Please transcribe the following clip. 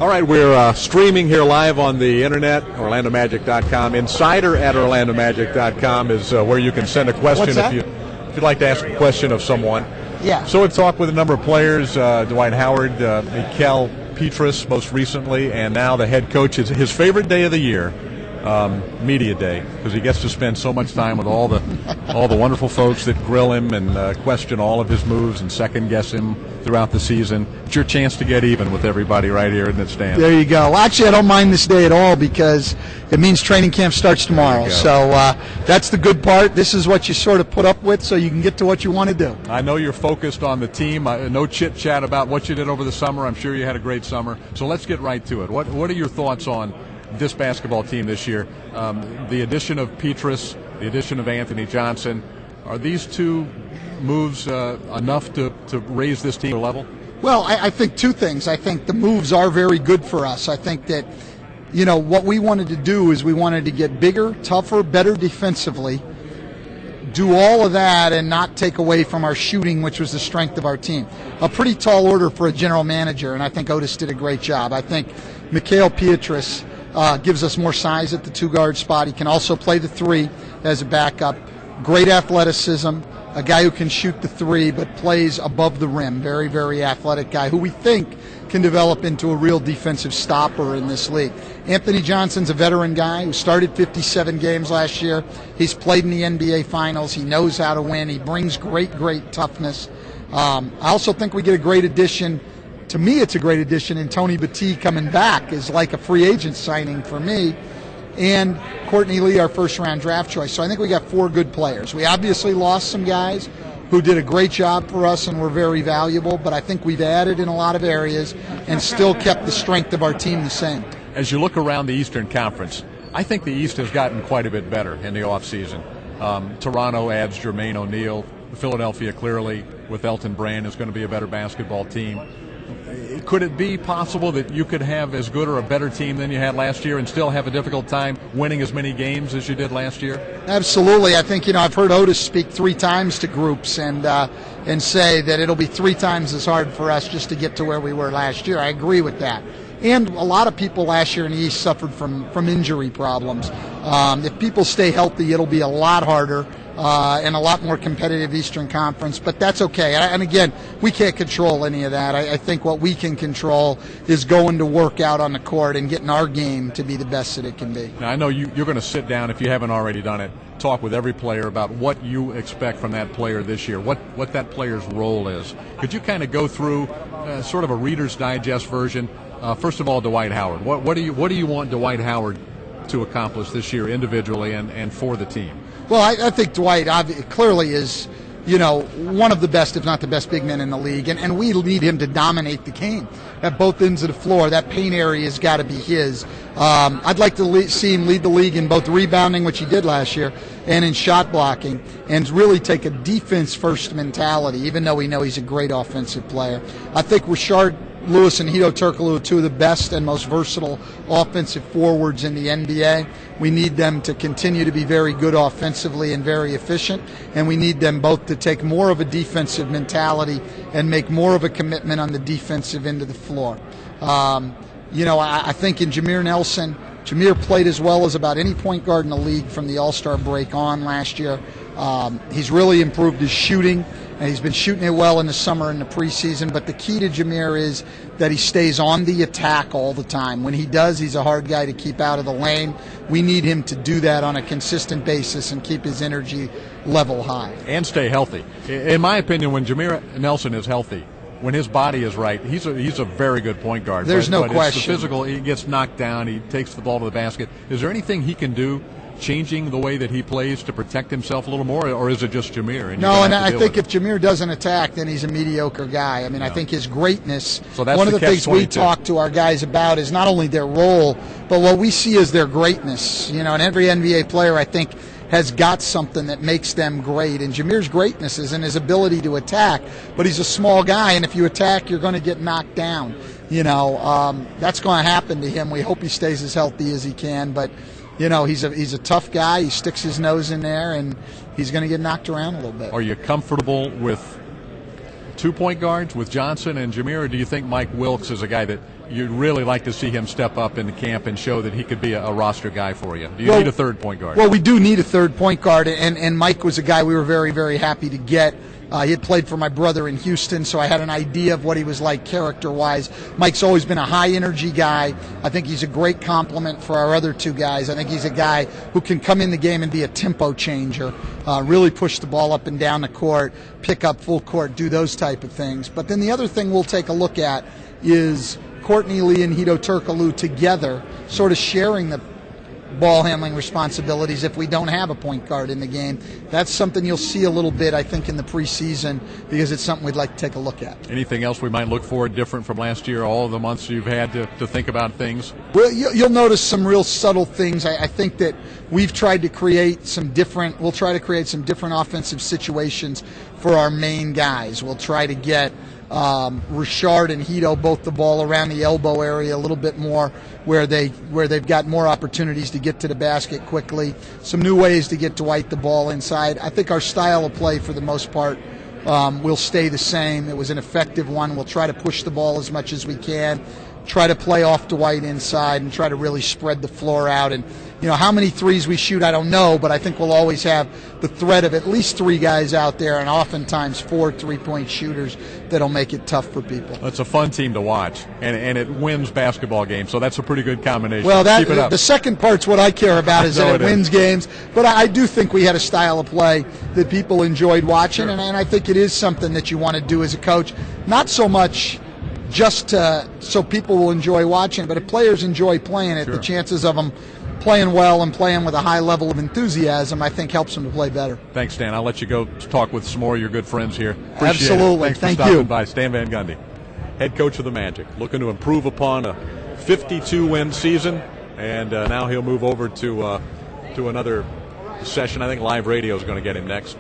All right, we're streaming here live on the internet, OrlandoMagic.com. Insider at OrlandoMagic.com is where you can send a question if you'd like to ask a question of someone. Yeah. So we've talked with a number of players, Dwight Howard, Mikael Petrus most recently, and now the head coach. His favorite day of the year, media day, because he gets to spend so much time with all the wonderful folks that grill him and question all of his moves and second guess him throughout the season. It's your chance to get even with everybody right here in the stand. There you go. Well, actually, I don't mind this day at all because it means training camp starts tomorrow. So that's the good part. This is what you sort of put up with so you can get to what you want to do. I know you're focused on the team. No chit-chat about what you did over the summer. I'm sure you had a great summer. So let's get right to it. What are your thoughts on this basketball team this year? The addition of Petrus, the addition of Anthony Johnson, are these two moves enough to raise this team to a level? Well, I think two things. I think the moves are very good for us. I think that, what we wanted to do is we wanted to get bigger, tougher, better defensively, do all of that and not take away from our shooting, which was the strength of our team. A pretty tall order for a general manager, and I think Otis did a great job. I think Mikael Petrus gives us more size at the two-guard spot. He can also play the three as a backup. Great athleticism, a guy who can shoot the three but plays above the rim. Very, very athletic guy who we think can develop into a real defensive stopper in this league. Anthony Johnson's a veteran guy who started 57 games last year. He's played in the NBA Finals. He knows how to win. He brings great, great toughness. I also think we get a great addition. To me, it's a great addition, and Tony Battie coming back is like a free agent signing for me. And Courtney Lee, our first-round draft choice. So I think we got four good players. We obviously lost some guys who did a great job for us and were very valuable, but I think we've added in a lot of areas and still kept the strength of our team the same. As you look around the Eastern Conference, I think the East has gotten quite a bit better in the offseason. Toronto adds Jermaine O'Neal. Philadelphia, clearly, with Elton Brand, is going to be a better basketball team. Could it be possible that you could have as good or a better team than you had last year and still have a difficult time winning as many games as you did last year? Absolutely. I think, I've heard Otis speak 3 times to groups and say that it'll be 3 times as hard for us just to get to where we were last year. I agree with that. And a lot of people last year in the East suffered from injury problems. If people stay healthy, it'll be a lot harder. And a lot more competitive Eastern Conference, but that's okay. And again, we can't control any of that. I think what we can control is going to work out on the court and getting our game to be the best that it can be. Now, I know you're going to sit down, if you haven't already done it, talk with every player about what you expect from that player this year, what that player's role is. Could you kind of go through sort of a Reader's Digest version? First of all, Dwight Howard. What do you want Dwight Howard to accomplish this year individually and for the team? Well, I think Dwight clearly is, one of the best, if not the best, big men in the league, and we need him to dominate the game at both ends of the floor. That paint area has got to be his. I'd like to see him lead the league in both rebounding, which he did last year, and in shot blocking, and really take a defense-first mentality, even though we know he's a great offensive player. I think Rashard Lewis and Hedo Turkoglu are 2 of the best and most versatile offensive forwards in the NBA. We need them to continue to be very good offensively and very efficient, and we need them both to take more of a defensive mentality and make more of a commitment on the defensive end of the floor. I think in Jameer Nelson, Jameer played as well as about any point guard in the league from the All-Star break on last year. He's really improved his shooting, and he's been shooting it well in the summer and the preseason. But the key to Jameer is that he stays on the attack all the time. When he does, he's a hard guy to keep out of the lane. We need him to do that on a consistent basis and keep his energy level high. And stay healthy. In my opinion, when Jameer Nelson is healthy, when his body is right, he's a very good point guard. There's no question. It's the physical, he gets knocked down, he takes the ball to the basket. Is there anything he can do changing the way that he plays to protect himself a little more, or is it just Jameer? No, and I think if Jameer doesn't attack, then he's a mediocre guy. I mean, I think his greatness, so that's one of the things we 22. talk to our guys about is not only their role, but what we see as their greatness. And every NBA player, I think, has got something that makes them great. And Jameer's greatness is in his ability to attack, but he's a small guy, and if you attack, you're going to get knocked down. That's going to happen to him. We hope he stays as healthy as he can, but he's a tough guy. He sticks his nose in there, and he's going to get knocked around a little bit. Are you comfortable with 2 point guards with Johnson and Jameer, or do you think Mike Wilkes is a guy that you'd really like to see him step up in the camp and show that he could be a roster guy for you? Do you need a 3rd point guard? Well, we do need a 3rd point guard, and Mike was a guy we were very, very happy to get. He had played for my brother in Houston, so I had an idea of what he was like character-wise. Mike's always been a high-energy guy. I think he's a great complement for our other 2 guys. I think he's a guy who can come in the game and be a tempo changer, really push the ball up and down the court, pick up full court, do those type of things. But then the other thing we'll take a look at is Courtney Lee and Hito Turkoglu together, sort of sharing the ball handling responsibilities if we don't have a point guard in the game. That's something you'll see a little bit, I think, in the preseason, because it's something we'd like to take a look at. Anything else we might look for different from last year, all of the months you've had to think about things? Well, you'll notice some real subtle things. I think that we've tried to create some different, we'll try to create some different offensive situations for our main guys. We'll try to get Richard and Hito both the ball around the elbow area a little bit more, where they've got more opportunities to get to the basket quickly. Some new ways to get Dwight the ball inside. I think our style of play for the most part will stay the same. It was an effective one. We'll try to push the ball as much as we can, try to play off Dwight inside, and try to really spread the floor out. And how many threes we shoot, I don't know, but I think we'll always have the threat of at least 3 guys out there, and oftentimes 4 3-point shooters that'll make it tough for people. It's a fun team to watch, and it wins basketball games, so that's a pretty good combination. Well, Keep it up. The second part's what I care about, is that it wins games, but I do think we had a style of play that people enjoyed watching, sure. and I think it is something that you want to do as a coach, not so much just so people will enjoy watching, but if players enjoy playing it, sure. the chances of them playing well and playing with a high level of enthusiasm, I think, helps them to play better. Thanks, Dan. I'll let you go talk with some more of your good friends here. Appreciate Absolutely. it. Thanks Thank for stopping you. by. Stan Van Gundy, head coach of the Magic, looking to improve upon a 52-win season, and now he'll move over to another session. I think live radio is going to get him next.